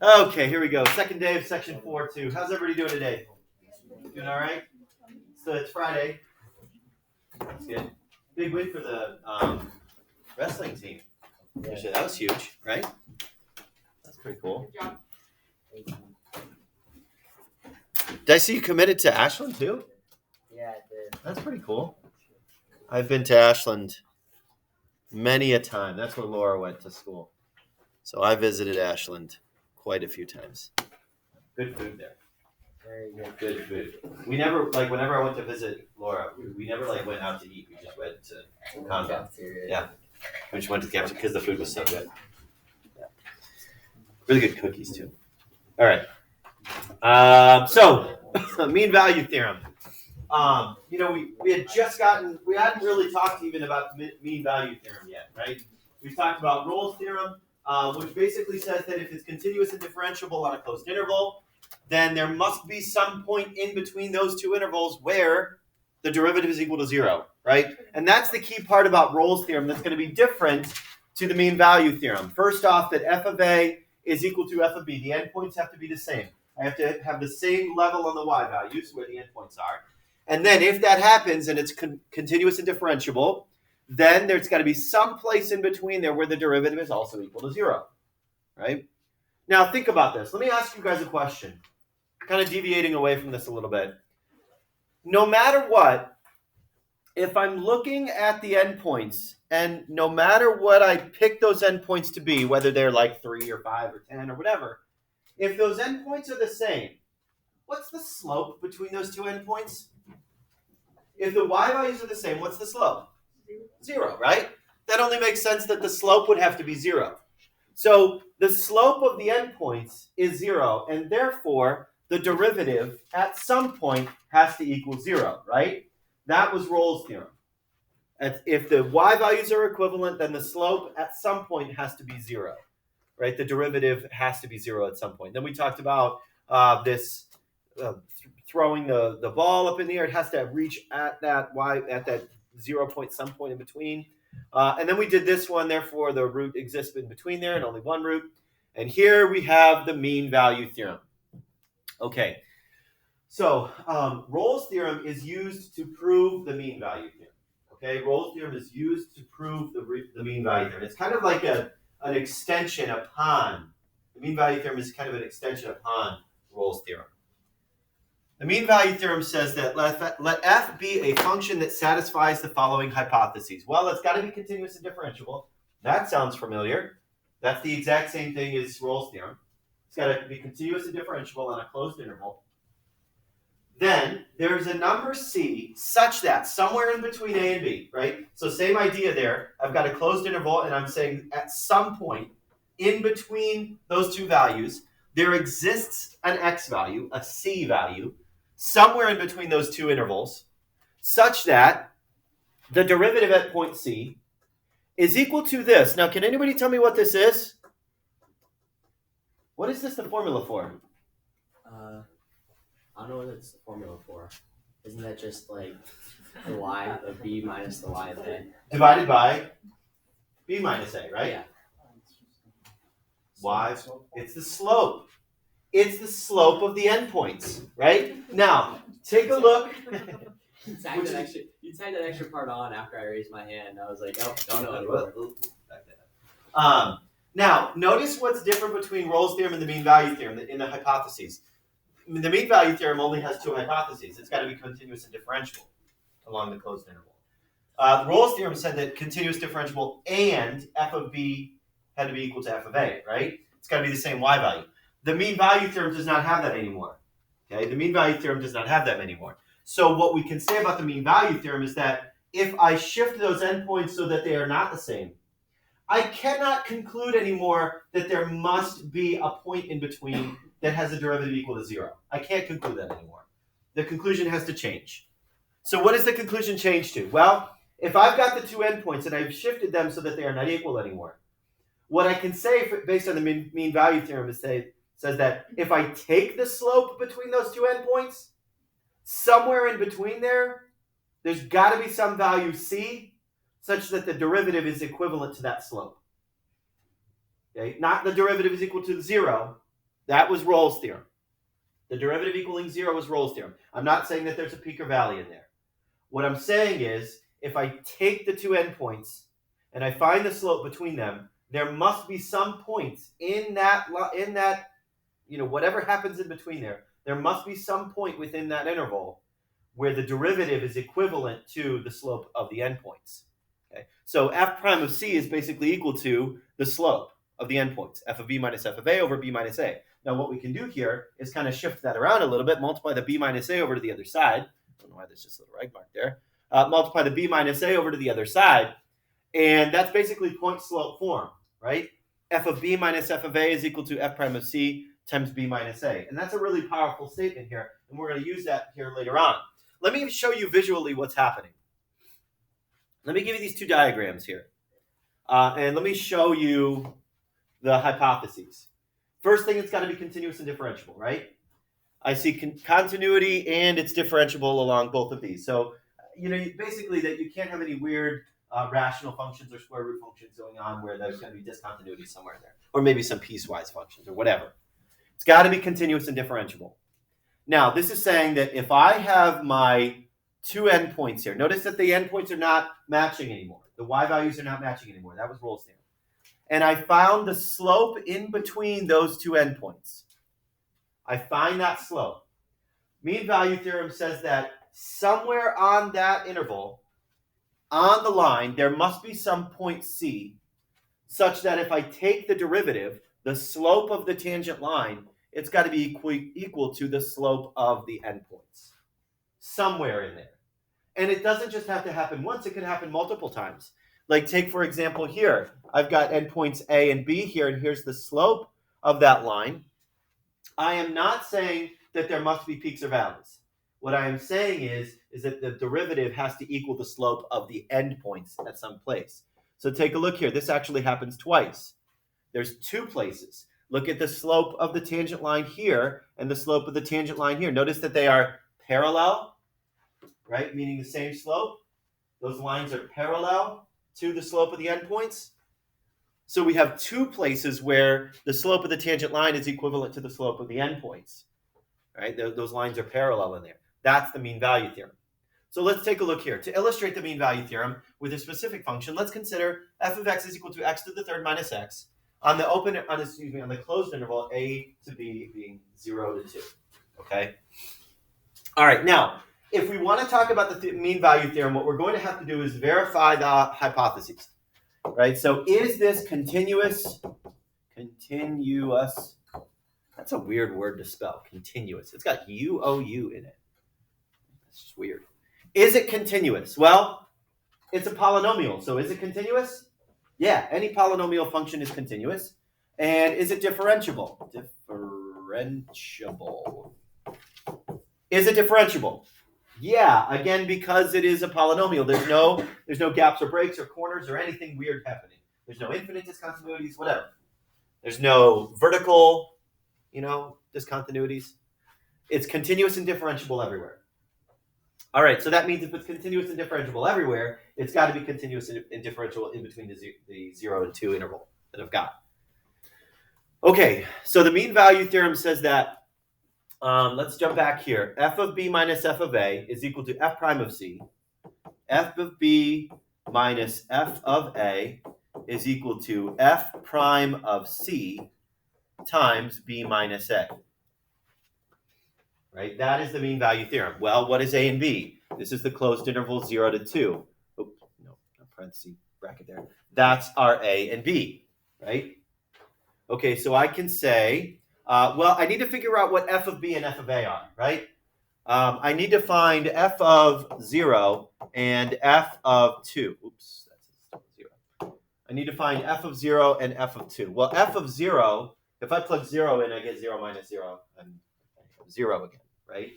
Okay, here we go. Second day of section 4-2. How's everybody doing today? Doing all right? So it's Friday. That's good. Big win for the wrestling team. Actually, that was huge, right? That's pretty cool. Good job. Did I see you committed to Ashland too? Yeah, I did. That's pretty cool. I've been to Ashland many a time. That's where Laura went to school. So I visited Ashland quite a few times. Good food there. Very good. Good food. We never, whenever I went to visit Laura, we never, went out to eat. We just went to condo. Yeah. We just went to the cafeteria because the food was so good. Yeah. Really good cookies, too. All right. So, mean value theorem. We had just we hadn't really talked even about the mean value theorem yet, right? We've talked about Rolle's theorem, which basically says that if it's continuous and differentiable on a closed interval, then there must be some point in between those two intervals where the derivative is equal to 0, right? And that's the key part about Rolle's theorem that's going to be different to the mean value theorem. First off, that f of a is equal to f of b. The endpoints have to be the same. I have to have the same level on the y values where the endpoints are. And then if that happens and it's continuous and differentiable, then there's got to be some place in between there where the derivative is also equal to 0, right? Now think about this. Let me ask you guys a question, kind of deviating away from this a little bit. No matter what, if I'm looking at the endpoints, and no matter what I pick those endpoints to be, whether they're like 3 or 5 or 10 or whatever, if those endpoints are the same, what's the slope between those two endpoints? If the y values are the same, what's the slope? 0, right? That only makes sense that the slope would have to be 0. So the slope of the endpoints is 0, and therefore the derivative at some point has to equal 0, right? That was Rolle's theorem. If the y values are equivalent, then the slope at some point has to be 0, right? The derivative has to be 0 at some point. Then we talked about this throwing the ball up in the air. It has to reach at that 0 point, some point in between. And then we did this one, therefore the root exists in between there and only one root. And here we have the mean value theorem. Okay, so Rolle's theorem is used to prove the mean value theorem. Okay, Rolle's theorem is used to prove the mean value theorem. It's kind of like an extension upon, the mean value theorem is kind of an extension upon Rolle's theorem. The mean value theorem says that let f be a function that satisfies the following hypotheses. Well, it's got to be continuous and differentiable. That sounds familiar. That's the exact same thing as Rolle's theorem. It's got to be continuous and differentiable on a closed interval. Then there's a number c such that somewhere in between a and b, right? So same idea there. I've got a closed interval, and I'm saying at some point in between those two values, there exists an x value, a c value, somewhere in between those two intervals, such that the derivative at point C is equal to this. Now, can anybody tell me what this is? What is this the formula for? I don't know what it's the formula for. Isn't that just like the y of b minus the y of a? Divided by b minus a, right? Yeah. Y, it's the slope. It's the slope of the endpoints, right? Now, take a look. You tagged that extra part on after I raised my hand. I was like, oh, don't know anymore. Now, notice what's different between Rolle's theorem and the mean value theorem in the hypotheses. The mean value theorem only has two hypotheses. It's got to be continuous and differentiable along the closed interval. Rolle's theorem said that continuous differentiable and f of b had to be equal to f of a, right? It's got to be the same y value. The mean value theorem does not have that anymore. Okay, the mean value theorem does not have that anymore. So what we can say about the mean value theorem is that if I shift those endpoints so that they are not the same, I cannot conclude anymore that there must be a point in between that has a derivative equal to 0. I can't conclude that anymore. The conclusion has to change. So what does the conclusion change to? Well, if I've got the two endpoints and I've shifted them so that they are not equal anymore, what I can say based on the mean value theorem is says that if I take the slope between those two endpoints, somewhere in between there's got to be some value c such that the derivative is equivalent to that slope. Okay? Not the derivative is equal to 0, That was Rolle's theorem. The derivative equaling 0 was Rolle's theorem. I'm not saying that there's a peak or valley in there. What I'm saying is, if I take the two endpoints and I find the slope between them, there must be some points in that, whatever happens in between there must be some point within that interval where the derivative is equivalent to the slope of the endpoints. Okay? So f prime of c is basically equal to the slope of the endpoints, f of b minus f of a over b minus a. Now what we can do here is kind of shift that around a little bit, multiply the b minus a over to the other side. I don't know why there's just a little right mark there. Multiply the b minus a over to the other side, and that's basically point slope form, right? F of b minus f of a is equal to f prime of c times b minus a. And that's a really powerful statement here, and we're going to use that here later on. Let me show you visually what's happening. Let me give you these two diagrams here. And let me show you the hypotheses. First thing, it's got to be continuous and differentiable, right? I see continuity and it's differentiable along both of these. So, basically that you can't have any weird rational functions or square root functions going on where there's going to be discontinuity somewhere in there. Or maybe some piecewise functions or whatever. It's got to be continuous and differentiable. Now, this is saying that if I have my two endpoints here, notice that the endpoints are not matching anymore. The y values are not matching anymore. That was Rolle's theorem. And I found the slope in between those two endpoints. I find that slope. Mean value theorem says that somewhere on that interval, on the line, there must be some point C such that if I take the derivative, the slope of the tangent line, it's got to be equal to the slope of the endpoints. Somewhere in there. And it doesn't just have to happen once, it can happen multiple times. Like take, for example, here, I've got endpoints A and B here, and here's the slope of that line. I am not saying that there must be peaks or valleys. What I am saying is that the derivative has to equal the slope of the endpoints at some place. So take a look here. This actually happens twice. There's two places. Look at the slope of the tangent line here and the slope of the tangent line here. Notice that they are parallel, right? Meaning the same slope. Those lines are parallel to the slope of the endpoints. So we have two places where the slope of the tangent line is equivalent to the slope of the endpoints, right? Those lines are parallel in there. That's the mean value theorem. So let's take a look here. To illustrate the mean value theorem with a specific function, let's consider f of x is equal to x to the third minus x on the closed interval a to b being 0 to 2. Okay. All right. Now, if we want to talk about the mean value theorem, what we're going to have to do is verify the hypotheses. Right? So is this continuous? Continuous. That's a weird word to spell. Continuous. It's got U-O-U in it. That's just weird. Is it continuous? Well, it's a polynomial. So is it continuous? Yeah, any polynomial function is continuous. And is it differentiable? Differentiable. Is it differentiable? Yeah, again, because it is a polynomial, there's no gaps or breaks or corners or anything weird happening. There's no infinite discontinuities, whatever. There's no vertical, discontinuities. It's continuous and differentiable everywhere. All right, so that means if it's continuous and differentiable everywhere, it's got to be continuous and differentiable in between the 0 and 2 interval that I've got. Okay, so the mean value theorem says that let's jump back here. F of b minus f of a is equal to f prime of c. F of b minus f of a is equal to f prime of c times b minus a. Right? That is the mean value theorem. Well, what is a and b? This is the closed interval 0 to 2. Oh, no, parenthesis bracket there. That's our a and b, right? Okay, so I can say, I need to figure out what f of b and f of a are, right? I need to find f of 0 and f of 2. Oops, that's 0. I need to find f of 0 and f of 2. Well, f of 0, if I plug 0 in, I get 0 minus 0, and 0 again, right?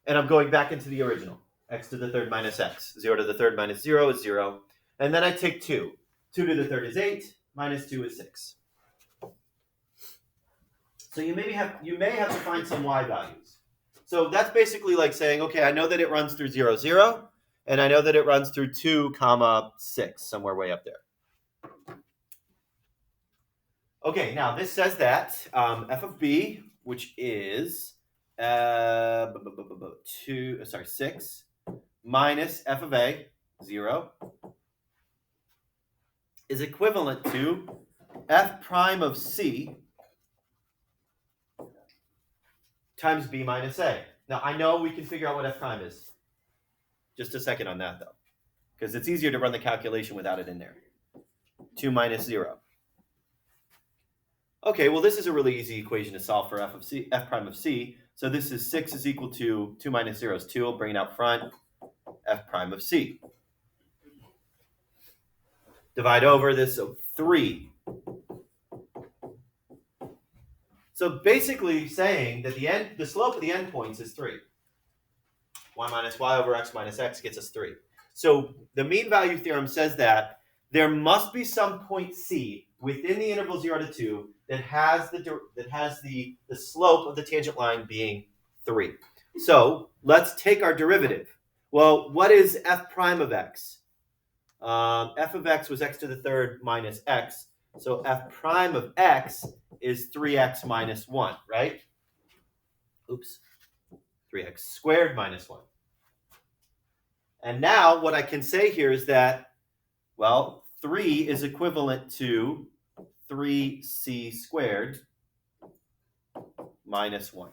And I'm going back into the original. X to the third minus x. 0 to the third minus 0 is 0. And then I take 2. 2 to the third is 8, minus 2 is 6. So you may have to find some y values. So that's basically like saying, okay, I know that it runs through 0, 0, and I know that it runs through 2, 6, somewhere way up there. Okay, now this says that f of b, which is 6 minus f of a, 0, is equivalent to f prime of c times b minus a. Now, I know we can figure out what f prime is. Just a second on that, though, because it's easier to run the calculation without it in there. 2 minus 0. Okay, well, this is a really easy equation to solve for f prime of c. So this is 6 is equal to 2 minus 0 is 2. I'll bring it out front. F prime of c. Divide over this, so 3. So basically saying that the slope of the endpoints is 3. Y minus y over x minus x gets us 3. So the mean value theorem says that there must be some point c within the interval 0 to 2 that has the slope of the tangent line being 3. So let's take our derivative. Well, what is f prime of x? F of x was x to the third minus x. So f prime of x is 3x minus 1, right? Oops. 3x squared minus 1. And now what I can say here is that, well, 3 is equivalent to 3c squared minus 1.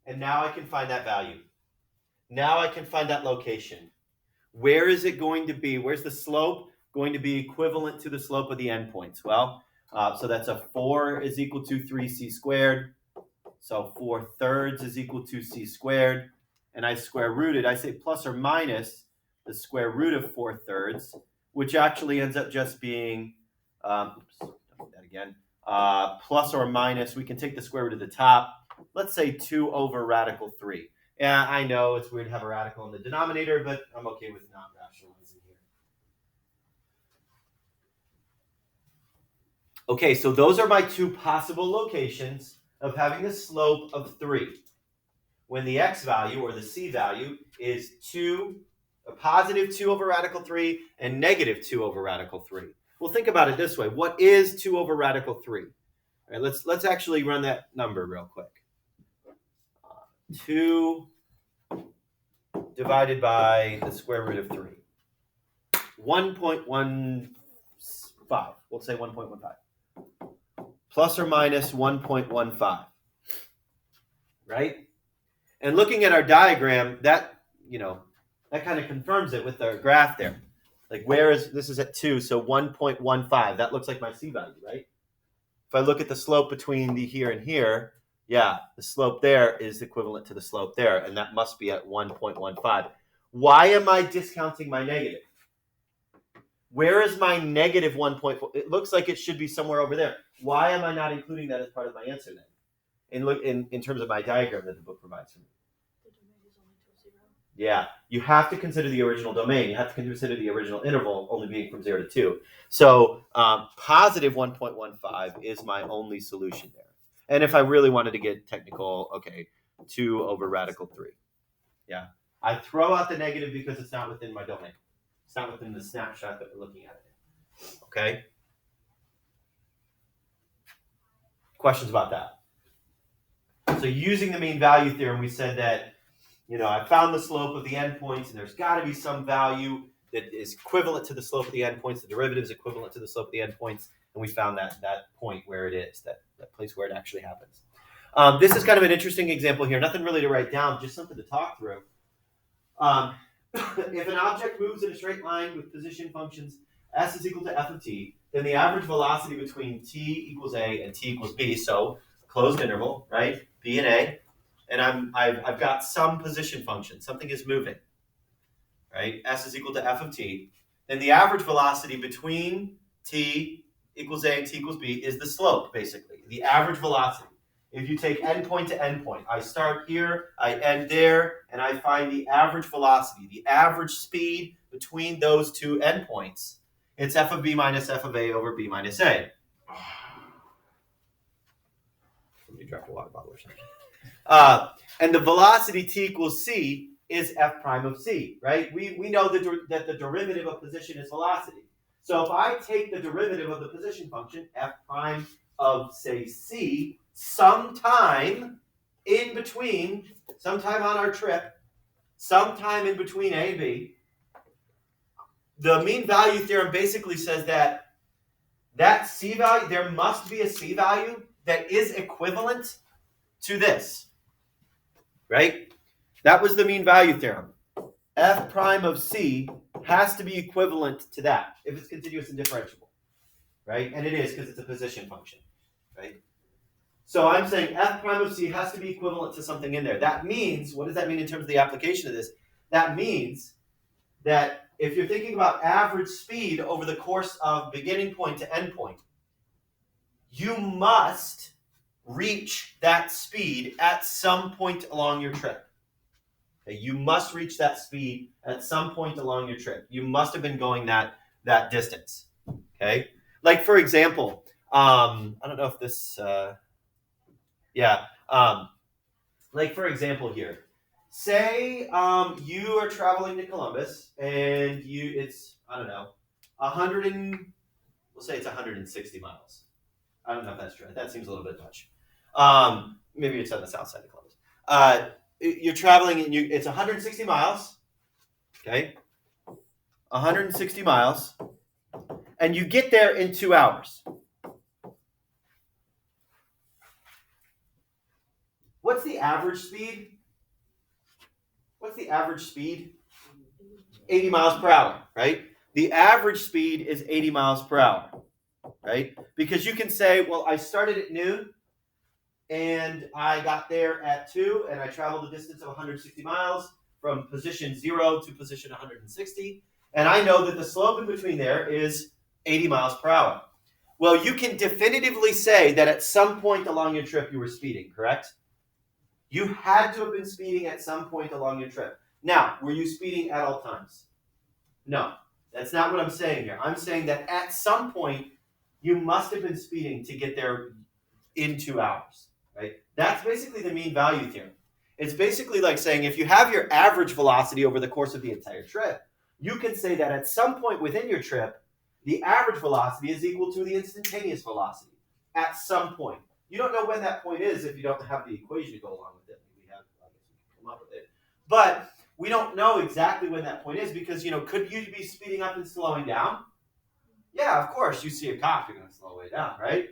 And now I can find that value. Now I can find that location. Where is it going to be? Where's the slope going to be equivalent to the slope of the endpoints? Well, so that's a 4 is equal to 3c squared. So 4/3 is equal to c squared. And I square rooted. I say plus or minus the square root of 4/3, which actually ends up just being, oops, don't do that again. Plus or minus, we can take the square root of the top. Let's say 2 over radical 3. Yeah, I know it's weird to have a radical in the denominator, but I'm okay with not rationalizing here. Okay, so those are my two possible locations of having the slope of 3. When the x value, or the c value, is 2, a positive 2 over radical 3, and negative 2 over radical 3. Well, think about it this way. What is 2 over radical 3? All right, let's actually run that number real quick. 2 divided by the square root of 3. 1.15. We'll say 1.15. Plus or minus 1.15. Right? And looking at our diagram, that kind of confirms it with our graph there. Like this is at 2, so 1.15. That looks like my c value, right? If I look at the slope between the here and here, yeah, the slope there is equivalent to the slope there, and that must be at 1.15. Why am I discounting my negative? Where is my negative 1.4? It looks like it should be somewhere over there. Why am I not including that as part of my answer then? And look in terms of my diagram that the book provides for me. The domain is only till 0. Yeah, you have to consider the original domain. You have to consider the original interval only being from 0 to 2. So positive 1.15 is my only solution there. And if I really wanted to get technical, okay, 2 over radical 3. Yeah, I throw out the negative because it's not within my domain. It's not within the snapshot that we're looking at. Okay? Questions about that? So using the mean value theorem, we said that, I found the slope of the endpoints, and there's got to be some value that is equivalent to the slope of the endpoints. The derivative is equivalent to the slope of the endpoints, and we found that point where it is, that place where it actually happens. This is kind of an interesting example here. Nothing really to write down, just something to talk through. If an object moves in a straight line with position functions s is equal to f of t, then the average velocity between t equals a and t equals b, so closed interval, right, b and a, and I've got some position function, something is moving, right, s is equal to f of t, then the average velocity between t equals a and t equals b is the slope, basically, the average velocity. If you take endpoint to endpoint, I start here, I end there, and I find the average velocity, the average speed between those two endpoints. It's f of b minus f of a over b minus a. Somebody dropped a water bottle or something. And the velocity t equals c is f prime of c, right? We know that the derivative of position is velocity. So if I take the derivative of the position function, f prime of, say, c, sometime in between, sometime on our trip, sometime in between A and B, the mean value theorem basically says that that c value, there must be a c value that is equivalent to this, right? That was the mean value theorem. F prime of c has to be equivalent to that if it's continuous and differentiable, right? And it is because it's a position function, right? So I'm saying f prime of c has to be equivalent to something in there. That means, what does that mean in terms of the application of this? That means that if you're thinking about average speed over the course of beginning point to end point, you must reach that speed at some point along your trip. Okay, you must reach that speed at some point along your trip. You must have been going that distance. Okay, like for example, I don't know if this, like for example here, say you are traveling to Columbus and it's I don't know, we'll say it's 160 miles. I don't know if that's true. That seems a little bit much. Maybe it's on the south side of Columbus. You're traveling and it's 160 miles. Okay, 160 miles, and you get there in 2 hours. What's the average speed? What's the average speed? 80 miles per hour, right? The average speed is 80 miles per hour, right? Because you can say, well, I started at noon and I got there at 2 and I traveled a distance of 160 miles from position 0 to position 160. And I know that the slope in between there is 80 miles per hour. Well, you can definitively say that at some point along your trip you were speeding, correct? You had to have been speeding at some point along your trip. Now, were you speeding at all times? No, that's not what I'm saying here. I'm saying that at some point, you must have been speeding to get there in 2 hours, right? That's basically the mean value theorem. It's basically like saying if you have your average velocity over the course of the entire trip, you can say that at some point within your trip, the average velocity is equal to the instantaneous velocity at some point. You don't know when that point is if you don't have the equation to go along with it. We can come up with it. But we don't know exactly when that point is because, could you be speeding up and slowing down? Yeah, of course. You see a cop, you're going to slow way down, right?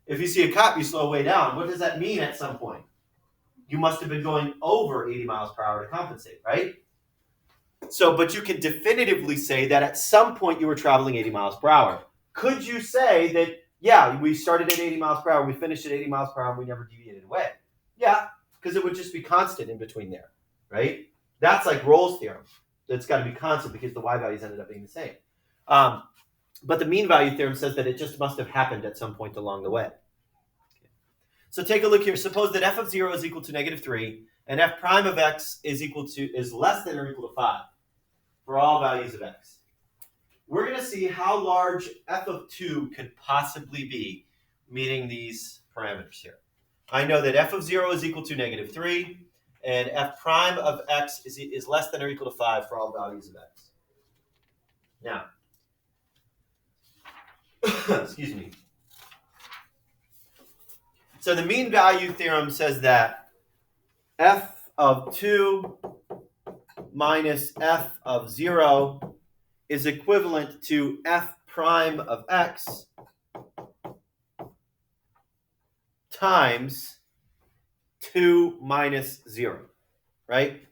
If you see a cop, you slow way down. What does that mean at some point? You must have been going over 80 miles per hour to compensate, right? So, but you can definitively say that at some point you were traveling 80 miles per hour. Could you say that, yeah, we started at 80 miles per hour, we finished at 80 miles per hour, and we never deviated away? Yeah, because it would just be constant in between there, right? That's like Rolle's theorem. It's got to be constant because the y values ended up being the same. But the mean value theorem says that it just must have happened at some point along the way. So take a look here. Suppose that f of 0 is equal to -3 and f prime of x is less than or equal to 5 for all values of x. We're going to see how large f of 2 could possibly be meeting these parameters here. I know that f of 0 is equal to -3 and f prime of x is less than or equal to 5 for all values of x. Now, excuse me. So the mean value theorem says that f of 2 minus f of 0 is equivalent to f prime of x times 2 minus 0, right?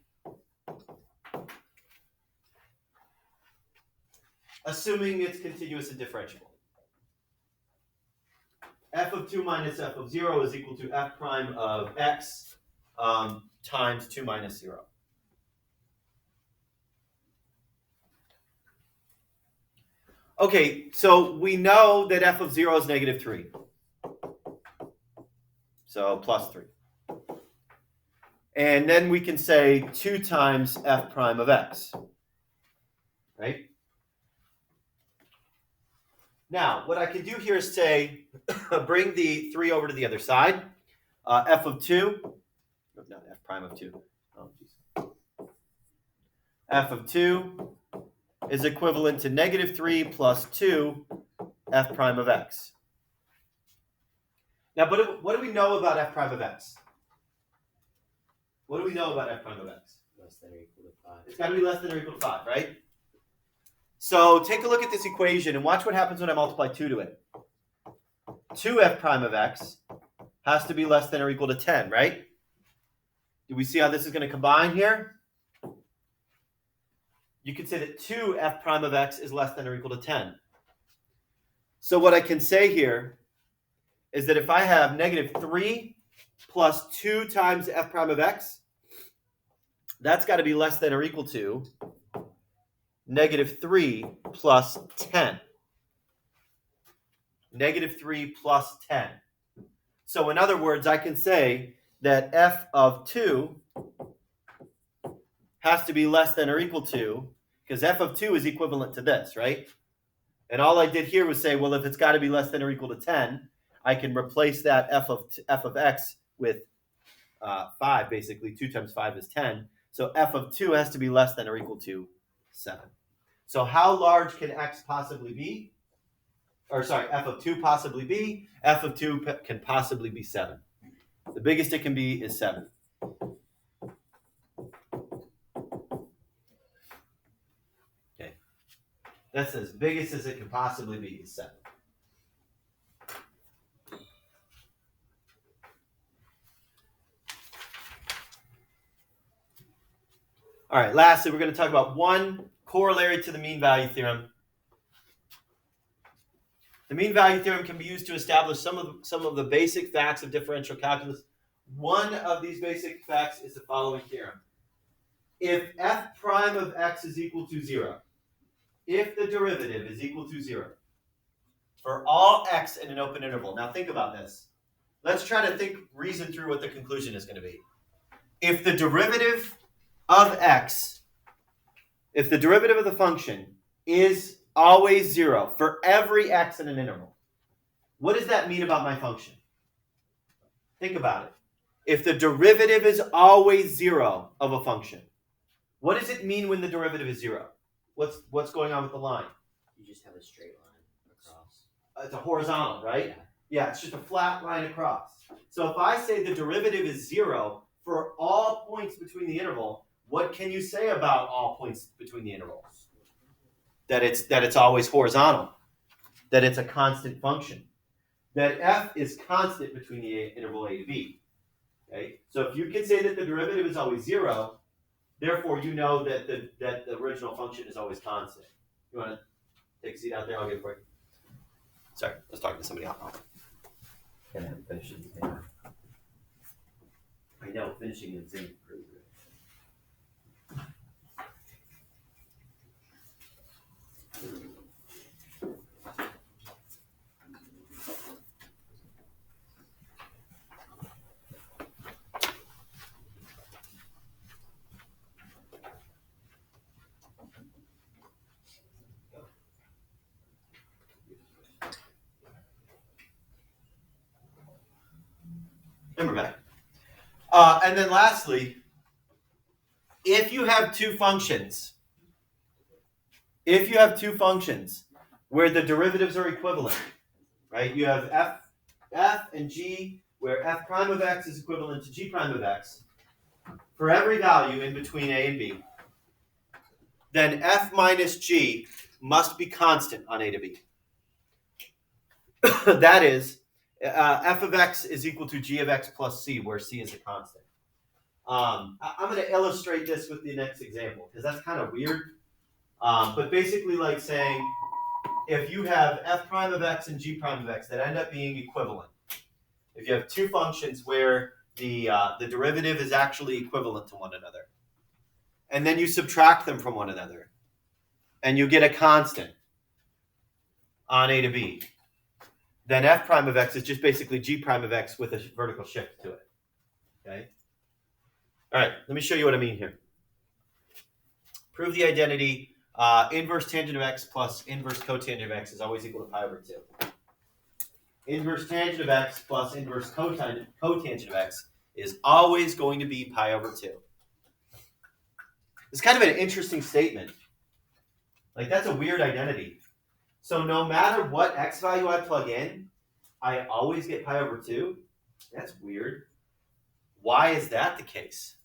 Assuming it's continuous and differentiable. F of 2 minus f of 0 is equal to f prime of x times 2 minus 0. Okay, so we know that f of 0 is -3. So plus 3. And then we can say 2 times f prime of x, right? Now, what I can do here is say, bring the 3 over to the other side. F of 2, not f prime of 2. Oh, geez. F of 2 is equivalent to negative 3 plus 2 f prime of x. Now, what do we know about f prime of x? What do we know about f prime of x? Less than or equal to 5. It's got to be less than or equal to 5, right? So take a look at this equation and watch what happens when I multiply 2 to it. 2f prime of x has to be less than or equal to 10, right? Do we see how this is going to combine here? You could say that 2f prime of x is less than or equal to 10. So what I can say here is that if I have negative 3 plus 2 times f prime of x, that's got to be less than or equal to negative 3 plus 10. Negative 3 plus 10. So in other words, I can say that f of 2 has to be less than or equal to, because f of 2 is equivalent to this, right? And all I did here was say, well, if it's got to be less than or equal to 10, I can replace that f of x with 5, basically. 2 times 5 is 10. So f of 2 has to be less than or equal to 7. So how large can x possibly be? Or sorry, f of 2 possibly be? F of 2 can possibly be 7. The biggest it can be is 7. Okay. That's as biggest as it can possibly be is 7. All right, lastly, we're going to talk about one corollary to the mean value theorem. The mean value theorem can be used to establish some of the basic facts of differential calculus. One of these basic facts is the following theorem. If f prime of x is equal to 0, if the derivative is equal to 0, for all x in an open interval. Now think about this. Let's try to reason through what the conclusion is going to be. If the derivative of x, if the derivative of the function is always 0 for every x in an interval, what does that mean about my function? Think about it. If the derivative is always 0 of a function, what does it mean when the derivative is 0? What's going on with the line? You just have a straight line across. It's a horizontal, right? Yeah, it's just a flat line across. So if I say the derivative is 0 for all points between the interval, what can you say about all points between the intervals? That it's always horizontal. That it's a constant function. That f is constant between the interval a to b. Okay? So if you can say that the derivative is always 0, therefore you know that the original function is always constant. You want to take a seat out there? I'll get it for you. Sorry, I was talking to somebody else. Can I finish it? I know, finishing is pretty good. And we're back. And then lastly, if you have two functions where the derivatives are equivalent, right? You have f and g where f prime of x is equivalent to g prime of x for every value in between a and b, then f minus g must be constant on a to b. That is, f of x is equal to g of x plus c, where c is a constant. I'm going to illustrate this with the next example, because that's kind of weird. But basically like saying, if you have f prime of x and g prime of x that end up being equivalent, if you have two functions where the derivative is actually equivalent to one another, and then you subtract them from one another, and you get a constant on a to b, then f prime of x is just basically g prime of x with a vertical shift to it. Okay? All right, let me show you what I mean here. Prove the identity inverse tangent of x plus inverse cotangent of x is always equal to pi over 2. Inverse tangent of x plus inverse cotangent of x is always going to be pi over 2. It's kind of an interesting statement. Like that's a weird identity. So no matter what x value I plug in, I always get pi over 2. That's weird. Why is that the case?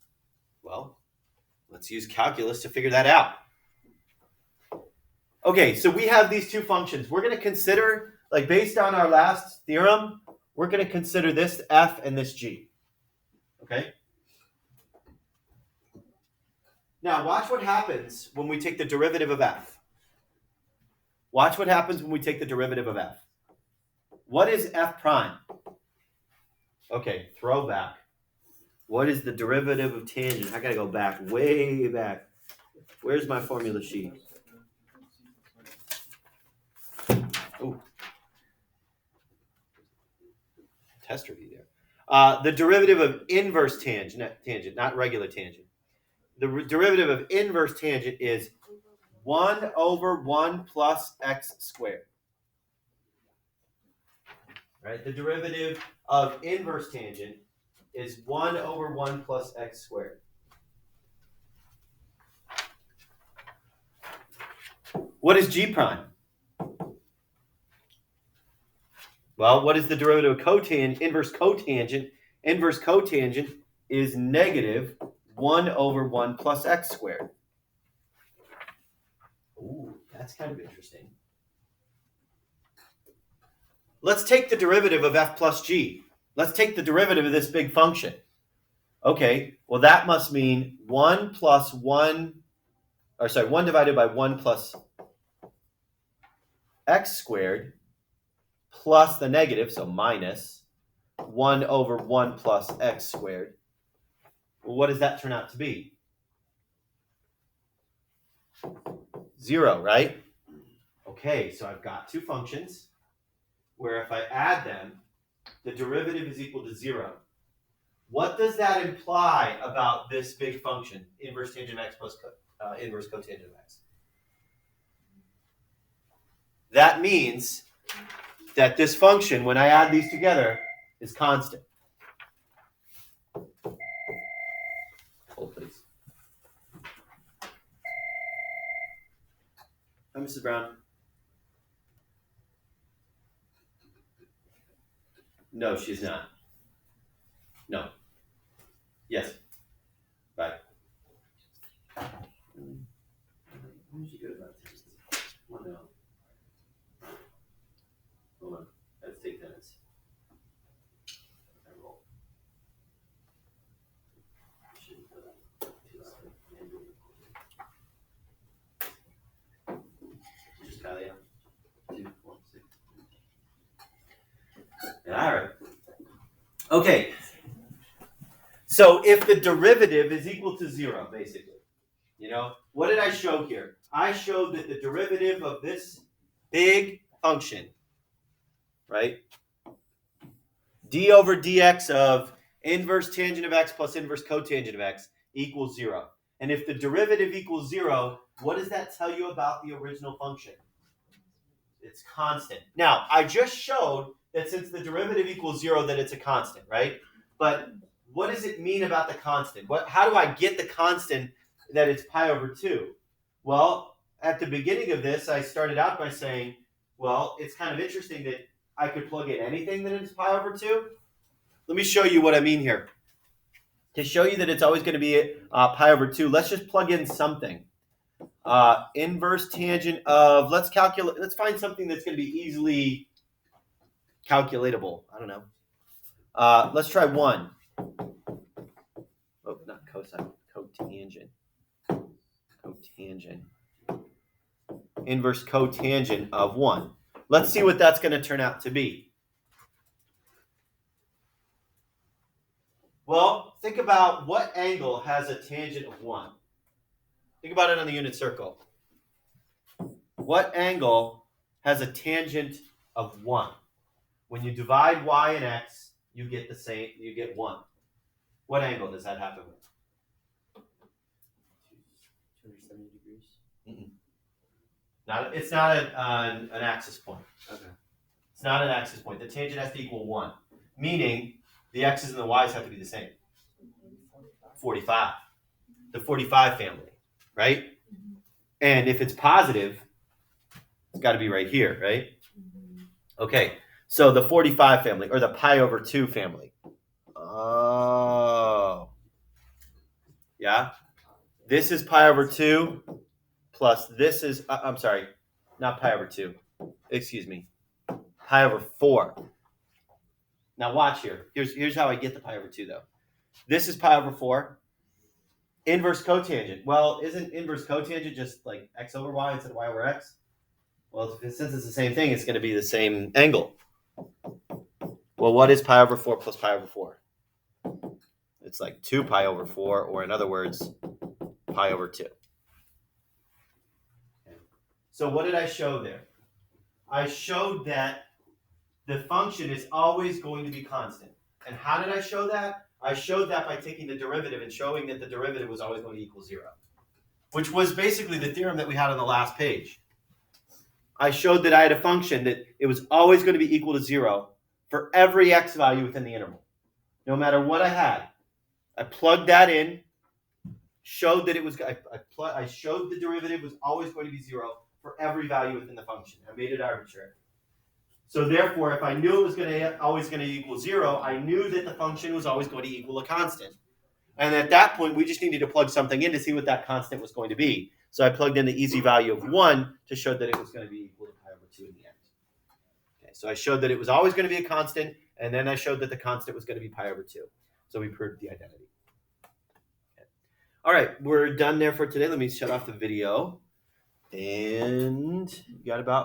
Well, let's use calculus to figure that out. Okay, so we have these two functions. We're going to consider, like based on our last theorem, we're going to consider this f and this g. Okay? Now watch what happens when we take the derivative of f. Watch what happens when we take the derivative of f. What is f prime? Okay, throwback. What is the derivative of tangent? I gotta go back, way back. Where's my formula sheet? Oh, test review there. The derivative of inverse tangent, not regular tangent. The derivative of inverse tangent is 1 over 1 plus x squared. Right? The derivative of inverse tangent is 1 over 1 plus x squared. What is g prime? Well, what is the derivative of cotangent? Inverse cotangent. Inverse cotangent is negative 1 over 1 plus x squared. Ooh, that's kind of interesting. Let's take the derivative of f plus g. Let's take the derivative of this big function. Okay, well that must mean 1 divided by 1 plus x squared plus the negative, so minus 1 over 1 plus x squared. Well, what does that turn out to be? 0, right? Okay, so I've got two functions where if I add them, the derivative is equal to 0. What does that imply about this big function, inverse tangent of x plus inverse cotangent of x? That means that this function, when I add these together, is constant. Hold, please. Hi, Mrs. Brown. No, she's not. No. Yes. Bye. When did you go about this? Well, no. Hold on. Let's take minutes. I roll. Just Kylie out. 2, 4, 6. All right. Okay. So if the derivative is equal to 0, basically, what did I show here? I showed that the derivative of this big function, right, d over dx of inverse tangent of x plus inverse cotangent of x equals 0. And if the derivative equals 0, what does that tell you about the original function? It's constant. Now, I just showed that since the derivative equals 0, that it's a constant, right? But what does it mean about the constant? How do I get the constant that it's pi over 2? Well, at the beginning of this, I started out by saying, well, it's kind of interesting that I could plug in anything that is pi over 2. Let me show you what I mean here. To show you that it's always going to be pi over 2, let's just plug in something. Inverse tangent of, let's find something that's going to be easily calculatable. I don't know. Let's try 1. Oh, not cosine, cotangent. Cotangent. Inverse cotangent of 1. Let's see what that's going to turn out to be. Well, think about what angle has a tangent of 1. Think about it on the unit circle. What angle has a tangent of 1? When you divide y and x, you get the same. You get 1. What angle does that happen with? 270 degrees. It's not an axis point. Okay. It's not an axis point. The tangent has to equal 1, meaning the x's and the y's have to be the same. 45. The 45 family, right? And if it's positive, it's got to be right here, right? Okay, so the 45 family, or the pi over 2 family. Oh. Yeah? This is pi over 2 plus this is, I'm sorry, not pi over 2. Excuse me. Pi over 4. Now watch here. Here's how I get the pi over 2, though. This is pi over 4. Inverse cotangent. Well, isn't inverse cotangent just like x over y instead of y over x? Well, since it's the same thing, it's going to be the same angle. Well, what is pi over 4 plus pi over 4? It's like 2 pi over 4, or in other words, pi over 2. So what did I show there? I showed that the function is always going to be constant. And how did I show that? I showed that by taking the derivative and showing that the derivative was always going to equal 0, which was basically the theorem that we had on the last page. I showed that I had a function that it was always going to be equal to 0 for every x value within the interval. No matter what I had, I plugged that in, showed that it was, I showed the derivative was always going to be 0 for every value within the function. I made it arbitrary. So therefore, if I knew it was always going to equal 0, I knew that the function was always going to equal a constant. And at that point, we just needed to plug something in to see what that constant was going to be. So I plugged in the easy value of 1 to show that it was going to be equal to pi over 2 in the end. Okay, so I showed that it was always going to be a constant, and then I showed that the constant was going to be pi over 2. So we proved the identity. Okay. All right, we're done there for today. Let me shut off the video. And you got about